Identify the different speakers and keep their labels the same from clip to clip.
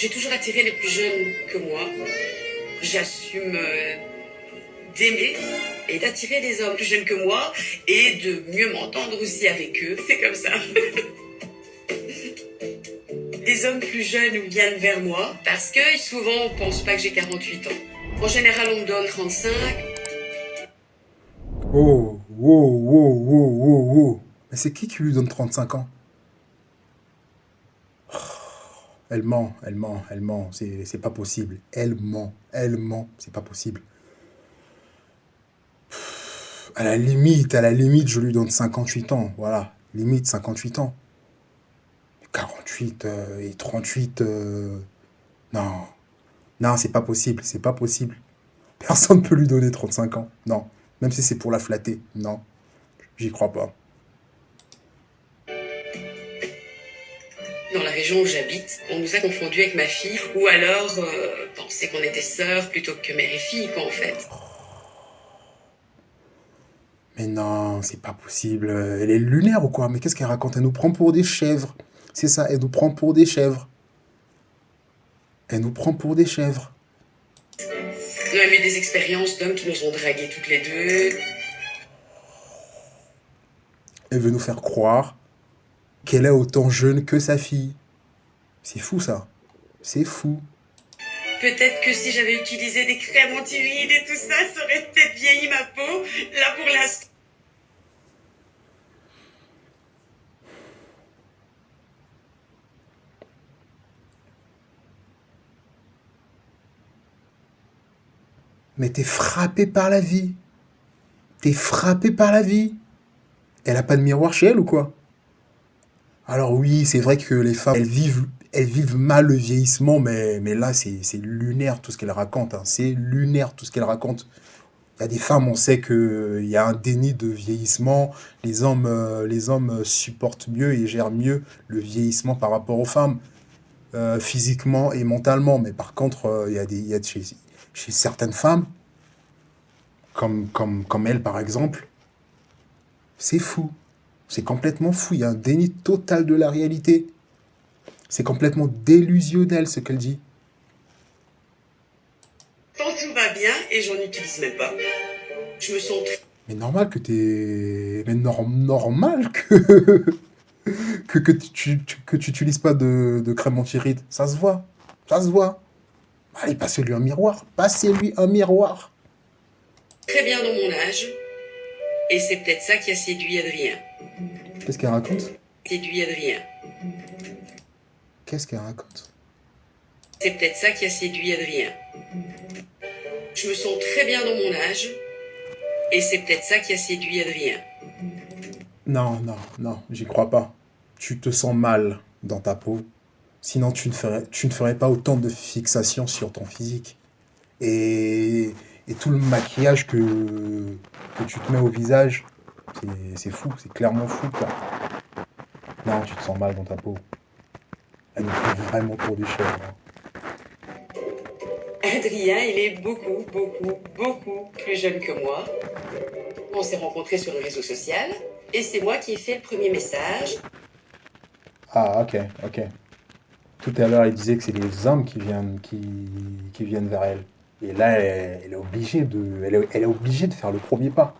Speaker 1: J'ai toujours attiré les plus jeunes que moi. J'assume d'aimer et d'attirer les hommes plus jeunes que moi et de mieux m'entendre aussi avec eux. C'est comme ça. Les hommes plus jeunes viennent vers moi parce que souvent on pense pas que j'ai 48 ans. En général, on me donne 35.
Speaker 2: Oh, wow, wow, wow, wow, wow. Mais c'est qui lui donne 35 ans? Elle ment, elle ment, elle ment. C'est pas possible. Elle ment. C'est pas possible. À la limite, je lui donne 58 ans. Voilà. Limite 58 ans. 48 et 38. Non. Non, c'est pas possible. C'est pas possible. Personne ne peut lui donner 35 ans. Non. Même si c'est pour la flatter. Non. J'y crois pas.
Speaker 1: Dans la région où j'habite, on nous a confondus avec ma fille, ou alors penser qu'on était sœurs plutôt que mère et fille, quoi, en fait.
Speaker 2: Mais non, c'est pas possible. Elle est lunaire ou quoi? Mais qu'est-ce qu'elle raconte? Elle nous prend pour des chèvres. C'est ça, elle nous prend pour des chèvres. Elle nous prend pour des chèvres.
Speaker 1: On a eu des expériences d'hommes qui nous ont dragués toutes les deux.
Speaker 2: Elle veut nous faire croire qu'elle est autant jeune que sa fille. C'est fou ça. C'est fou.
Speaker 1: Peut-être que si j'avais utilisé des crèmes anti-rides et tout ça, ça aurait peut-être vieilli ma peau. Là, pour l'instant.
Speaker 2: Mais t'es frappé par la vie. T'es frappé par la vie. Elle a pas de miroir chez elle ou quoi? Alors oui, c'est vrai que les femmes, elles vivent mal le vieillissement, mais là, c'est lunaire tout ce qu'elle raconte. Hein. C'est lunaire tout ce qu'elle raconte. Il y a des femmes, on sait qu'il y a un déni de vieillissement. Les hommes supportent mieux et gèrent mieux le vieillissement par rapport aux femmes, physiquement et mentalement. Mais par contre, il y a chez certaines femmes, comme elle par exemple, c'est fou. C'est complètement fou. Il y a un déni total de la réalité. C'est complètement délusionnel ce qu'elle dit.
Speaker 1: Quand tout va bien et j'en utilise même pas. Je me sens
Speaker 2: Mais normal que t'es... Mais normal que... que tu n'utilises pas de crème anti-rides. Ça se voit. Ça se voit. Allez, passez-lui un miroir. Passez-lui un miroir.
Speaker 1: très bien dans mon âge. Et c'est peut-être ça qui a séduit Adrien.
Speaker 2: Qu'est-ce qu'elle raconte?
Speaker 1: Séduit Adrien.
Speaker 2: Qu'est-ce qu'elle raconte?
Speaker 1: C'est peut-être ça qui a séduit Adrien. Je me sens très bien dans mon âge. Et c'est peut-être ça qui a séduit Adrien.
Speaker 2: Non, non, non, j'y crois pas. Tu te sens mal dans ta peau. Sinon, tu ne ferais pas autant de fixation sur ton physique. Et tout le maquillage que tu te mets au visage, c'est fou, c'est clairement fou, quoi. Non, tu te sens mal dans ta peau. Elle nous fait vraiment pour du chèvre. Hein.
Speaker 1: Adrien, il est beaucoup, beaucoup, beaucoup plus jeune que moi. On s'est rencontrés sur le réseau social. Et c'est moi qui ai fait le premier message.
Speaker 2: Ah, ok, ok. Tout à l'heure, elle disait que c'est les hommes qui viennent vers elle. Et là, elle est obligée de faire le premier pas.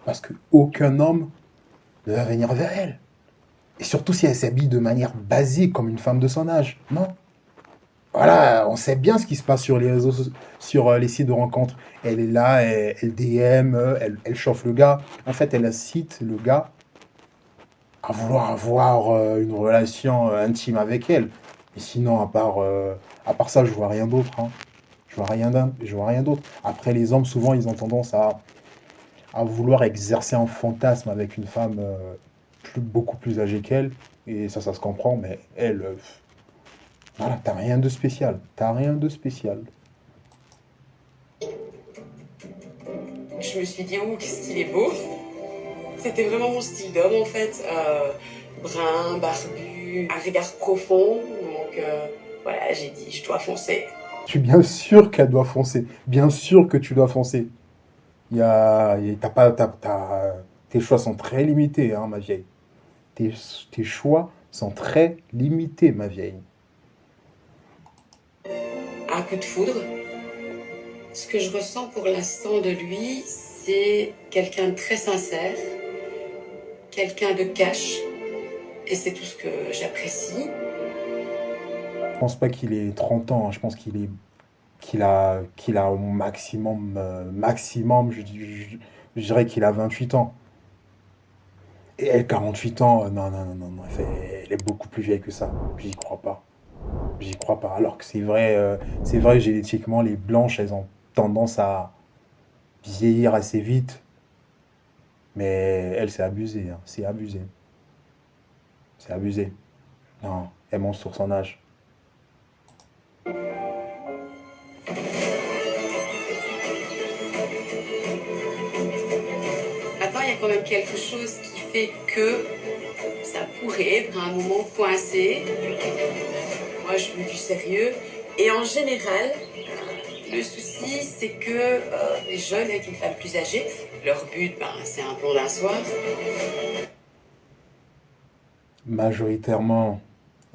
Speaker 2: Parce qu'aucun homme ne va venir vers elle. Et surtout si elle s'habille de manière basique comme une femme de son âge. Non. Voilà, on sait bien ce qui se passe sur les réseaux, sur les sites de rencontres. Elle est là, elle DM, elle chauffe le gars. En fait, elle incite le gars à vouloir avoir une relation intime avec elle. Et sinon, à part ça, je vois rien d'autre. Hein. Je vois rien d'autre. Après, les hommes, souvent, ils ont tendance à vouloir exercer un fantasme avec une femme beaucoup plus âgée qu'elle. Et ça se comprend, mais elle, voilà, t'as rien de spécial. T'as rien de spécial.
Speaker 1: Je me suis dit, oh, qu'est-ce qu'il est beau. C'était vraiment mon style d'homme, en fait. Brun, barbu, un regard profond. Donc, voilà, j'ai dit, je dois foncer.
Speaker 2: Je suis bien sûr qu'elle doit foncer. Bien sûr que tu dois foncer. T'as pas, tes choix sont très limités, hein, ma vieille. Tes choix sont très limités, ma vieille.
Speaker 1: un coup de foudre. Ce que je ressens pour l'instant de lui, c'est quelqu'un de très sincère, quelqu'un de cash, et c'est tout ce que j'apprécie.
Speaker 2: Je pense pas qu'il ait 30 ans, hein. Je pense qu'il a au maximum, maximum, je dirais qu'il a 28 ans. Et elle, 48 ans, non, non, non, non, non, elle est beaucoup plus vieille que ça. J'y crois pas. J'y crois pas. Alors que c'est vrai, génétiquement, les blanches, elles ont tendance à vieillir assez vite. Mais elle, c'est abusé, hein. C'est abusé. C'est abusé. Non, elle monte sur son âge.
Speaker 1: Maintenant, il y a quand même quelque chose qui fait que ça pourrait être à un moment coincé. Moi, je veux du sérieux. Et en général, le souci, c'est que les jeunes avec une femme plus âgée, leur but, c'est un plan d'un soir.
Speaker 2: Majoritairement,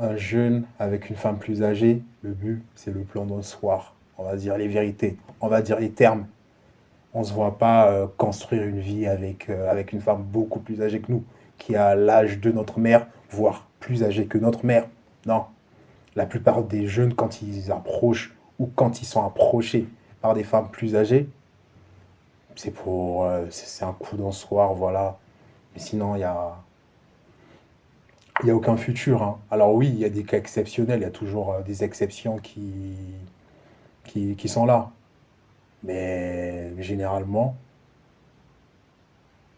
Speaker 2: un jeune avec une femme plus âgée, le but, c'est le plan d'un soir. On va dire les vérités. On va dire les termes. On ne se voit pas construire une vie avec une femme beaucoup plus âgée que nous, qui a l'âge de notre mère, voire plus âgée que notre mère. Non. La plupart des jeunes, quand ils approchent ou quand ils sont approchés par des femmes plus âgées, c'est un coup d'un soir, voilà. Mais sinon, il y a aucun futur, hein. Alors oui, il y a des cas exceptionnels, il y a toujours des exceptions qui sont là. Mais généralement,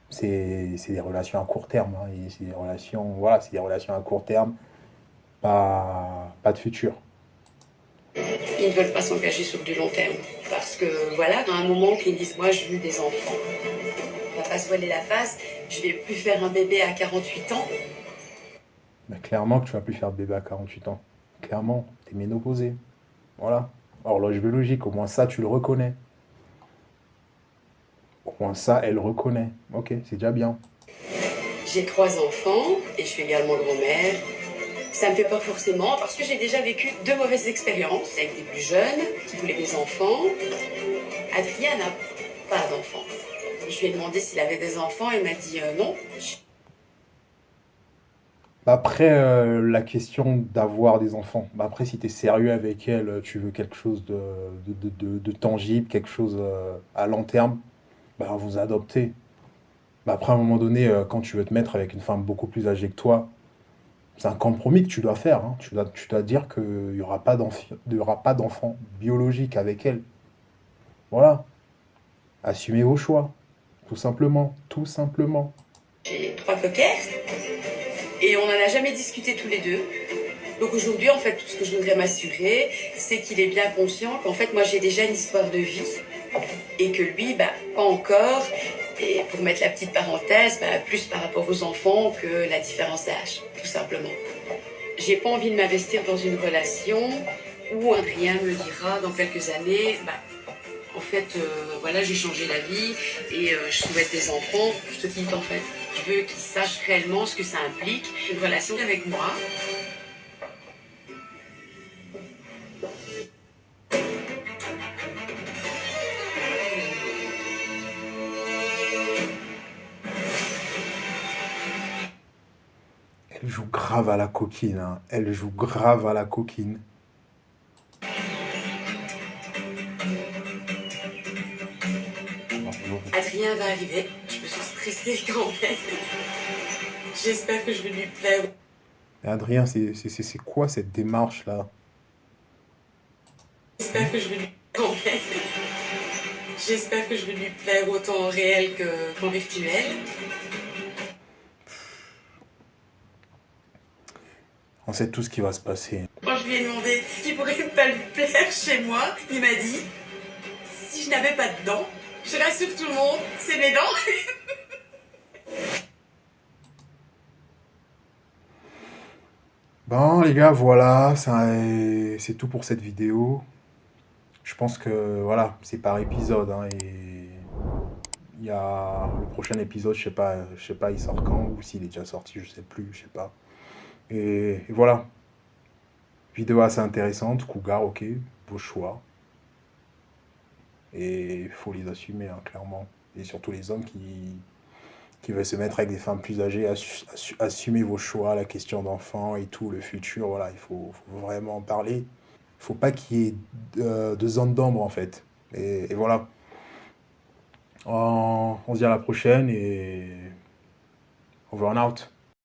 Speaker 2: c'est des relations à court terme, hein. Et c'est des relations, voilà, c'est des relations à court terme, pas de futur.
Speaker 1: Ils ne veulent pas s'engager sur du long terme. Parce que, voilà, à un moment qu'ils disent, moi, je veux des enfants. On va pas se voiler la face, je vais plus faire un bébé à 48 ans.
Speaker 2: Mais clairement que tu vas plus faire de bébé à 48 ans. Clairement, t'es ménopausé. Voilà. Horloge biologique, au moins ça, tu le reconnais. Au moins ça, elle reconnaît. Ok, c'est déjà bien.
Speaker 1: J'ai 3 enfants et je suis également grand-mère. Ça me fait peur forcément parce que j'ai déjà vécu 2 mauvaises expériences avec des plus jeunes qui voulaient des enfants. Adrien n'a pas d'enfants. Je lui ai demandé s'il avait des enfants, il m'a dit non.
Speaker 2: Après, la question d'avoir des enfants. Bah, après, si tu es sérieux avec elle, tu veux quelque chose de tangible, quelque chose à long terme, bah, vous adoptez. Bah, après, à un moment donné, quand tu veux te mettre avec une femme beaucoup plus âgée que toi, c'est un compromis que tu dois faire, hein. Tu dois dire qu'il n'y aura pas d'enfant biologique avec elle. Voilà. Assumez vos choix. Tout simplement. Tout simplement.
Speaker 1: J'ai 3 coquettes et on n'en a jamais discuté tous les deux. Donc aujourd'hui, en fait, tout ce que je voudrais m'assurer, c'est qu'il est bien conscient qu'en fait, moi, j'ai déjà une histoire de vie et que lui, pas encore. Et pour mettre la petite parenthèse, plus par rapport aux enfants que la différence d'âge, tout simplement. J'ai pas envie de m'investir dans une relation où Adrien me dira dans quelques années, en fait, voilà, j'ai changé la vie et je souhaite des enfants. Je te quitte en fait. Je veux qu'ils sachent réellement ce que ça implique, une relation avec moi.
Speaker 2: Elle joue grave à la coquine, hein. Elle joue grave à la coquine.
Speaker 1: Adrien va arriver. Je me sens stressée quand même. J'espère que je vais lui plaire.
Speaker 2: Et Adrien, c'est quoi cette démarche-là?
Speaker 1: J'espère que je vais lui plaire quand même. J'espère que je vais lui plaire autant en réel qu'en virtuel.
Speaker 2: On sait tout ce qui va se passer.
Speaker 1: Quand je lui ai demandé qui pourrait pas lui plaire chez moi, il m'a dit si je n'avais pas de dents, je rassure tout le monde, c'est mes dents.
Speaker 2: Bon, les gars, voilà, c'est tout pour cette vidéo. Je pense que, voilà, c'est par épisode, hein, et il y a le prochain épisode, je sais pas, il sort quand, ou s'il est déjà sorti, je sais plus, je sais pas. Et voilà. Vidéo assez intéressante, Cougar, ok. vos choix. Et il faut les assumer, hein, clairement. Et surtout les hommes qui veulent se mettre avec des femmes plus âgées, assumer vos choix, la question d'enfant et tout, le futur, voilà, faut vraiment en parler. Il faut pas qu'il y ait de zone d'ombre, en fait. Et voilà. On se dit à la prochaine et over and out.